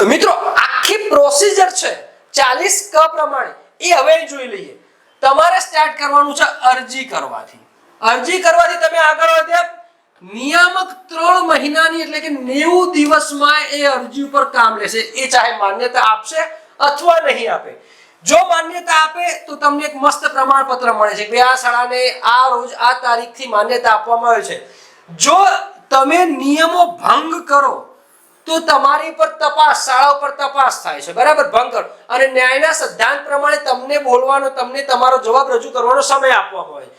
મિત્રો આખી પ્રોસિજર છે 40 ક પ્રમાણે એ હવે જોઈ લઈએ। તમારે સ્ટાર્ટ કરવાનું છે અરજી કરવાથી। અરજી કરવાથી તમે આગળ વધ્યા નિયામક 3 મહિનાની એટલે કે 90 દિવસમાં એ અરજી ઉપર કામ લેશે। એ ચાહે માન્યતા આપશે અથવા નહીં આપે। જો માન્યતા આપે તો તમને એક મસ્ત પ્રમાણપત્ર મળે છે કે આ શાળાને આ રોજ આ તારીખથી માન્યતા આપવામાં આવે છે। જો તમે નિયમો ભંગ કરો તો તમારી પર તપાસ, શાળા ઉપર તપાસ થાય છે, બરાબર? ભંગ કરો અને ન્યાયના સિદ્ધાંત પ્રમાણે તમને બોલવાનો, તમને તમારો જવાબ રજૂ કરવાનો સમય આપવામાં આવે।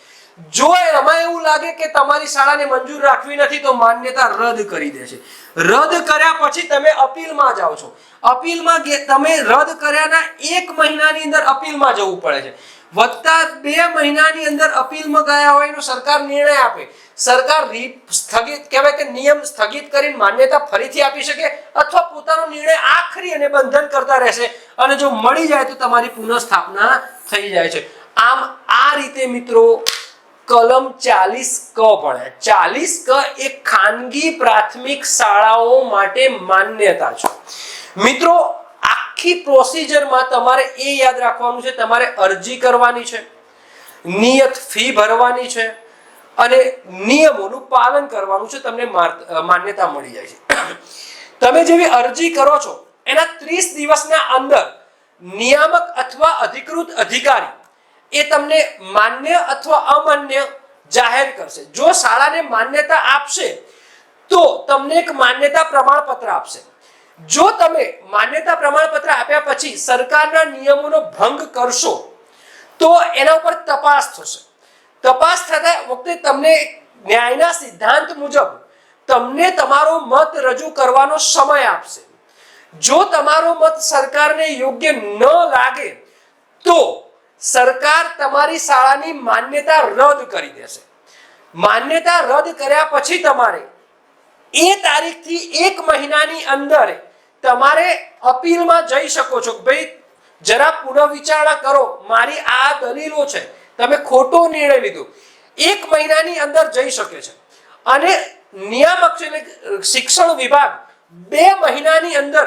જો એમાં એવું લાગે કે તમારી શાળાને મંજૂર રાખવી નથી તો માન્યતા રદ કરી દેશે। રદ કર્યા પછી તમે અપીલમાં જાઓ છો। અપીલમાં તમે રદ કર્યાના 1 મહિનાની અંદર અપીલમાં જવું પડે છે, વત્તા 2 મહિનાની અંદર અપીલમાં ગયા હોય એનો સરકાર નિર્ણય આપે। સરકાર સ્થગિત કહેવાય કે નિયમ સ્થગિત કરીને માન્યતા ફરીથી આપી શકે અથવા પોતાનો નિર્ણય આખરી અને બંધન કરતા રહેશે અને જો મળી જાય તો તમારી પુનઃસ્થાપના થઈ જાય છે। આમ આ રીતે મિત્રો કલમ 40 ક ભણ્યા। 40 ક એ ખાનગી પ્રાથમિક શાળાઓ માટે માન્યતા છે। મિત્રો આખી પ્રોસિજરમાં તમારે એ યાદ રાખવાનું છે, તમારે અરજી કરવાની છે, નિયત ફી ભરવાની છે અને નિયમોનું પાલન કરવાનું છે, તમને માન્યતા મળી જાય છે। તમે જેવી અરજી કરો છો એના 30 દિવસના અંદર નિયામક અથવા અધિકૃત અધિકારી એ તમને માન્ય અથવા અમાન્ય જાહેર કરશે। જો શાળાને માન્યતા આપશે તો તમને એક માન્યતા પ્રમાણપત્ર આપશે। જો તમે માન્યતા પ્રમાણપત્ર આપ્યા પછી સરકારના નિયમોનો ભંગ કરશો તો એના ઉપર તપાસ થશે। તપાસ થતા વખતે તમને ન્યાયના સિદ્ધાંત મુજબ તમને તમારો મત રજૂ કરવાનો સમય આપશે। જો તમારો મત સરકારને યોગ્ય ન લાગે તો સરકાર તમારી શાળાની માન્યતા રદ કરી દેશે। માન્યતા રદ કર્યા પછી તમારે એ તારીખથી 1 મહિનાની અંદર તમારે અપીલમાં જઈ શકો છો કે ભાઈ જરા પુનઃવિચારણા કરો, મારી આ દલીલો છે, તમે ખોટો નિર્ણય લીધો। 1 મહિનાની અંદર જઈ શકે છે અને નિયામક એટલે શિક્ષણ વિભાગ 2 મહિનાની અંદર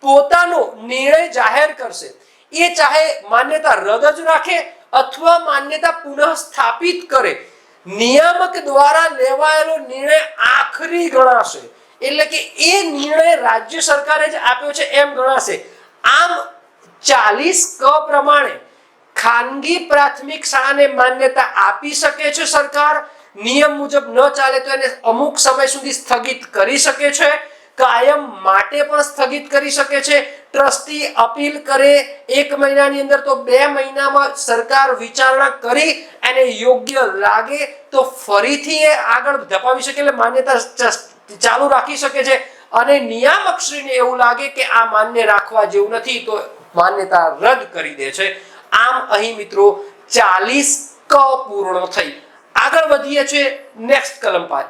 પોતાનો નિર્ણય જાહેર કરશે। એ ચાહે માન્યતા રદ જ રાખે અથવા માન્યતા પુનઃ સ્થાપિત કરે। નિયામક દ્વારા લેવાયેલો નિર્ણય આખરી ગણાશે, એટલે કે એ નિર્ણય રાજ્ય સરકારે જ આપ્યો છે એમ ગણાશે। આમ 40 ક પ્રમાણે ખાનગી પ્રાથમિક શાળાને માન્યતા આપી શકે છે સરકાર। નિયમ મુજબ ન ચાલે તો એને અમુક સમય સુધી સ્થગિત કરી શકે છે, કાયમ માટે પણ સ્થગિત કરી શકે છે। ટ્રસ્ટી અપીલ કરે 1 મહિનાની અંદર તો 2 મહિનામાં સરકાર વિચારણા કરી અને યોગ્ય લાગે તો ફરીથી એ આગળ ધપાવી શકે, એટલે માન્યતા ચાલુ રાખી શકે છે। અને નિયામક શ્રીને એવું લાગે કે આ માન્ય રાખવા જેવું નથી તો માન્યતા રદ કરી દે છે। આમ અહીં મિત્રો 40 ક પૂર્ણ થઈ। આગળ વધીએ છીએ નેક્સ્ટ કલમ પર।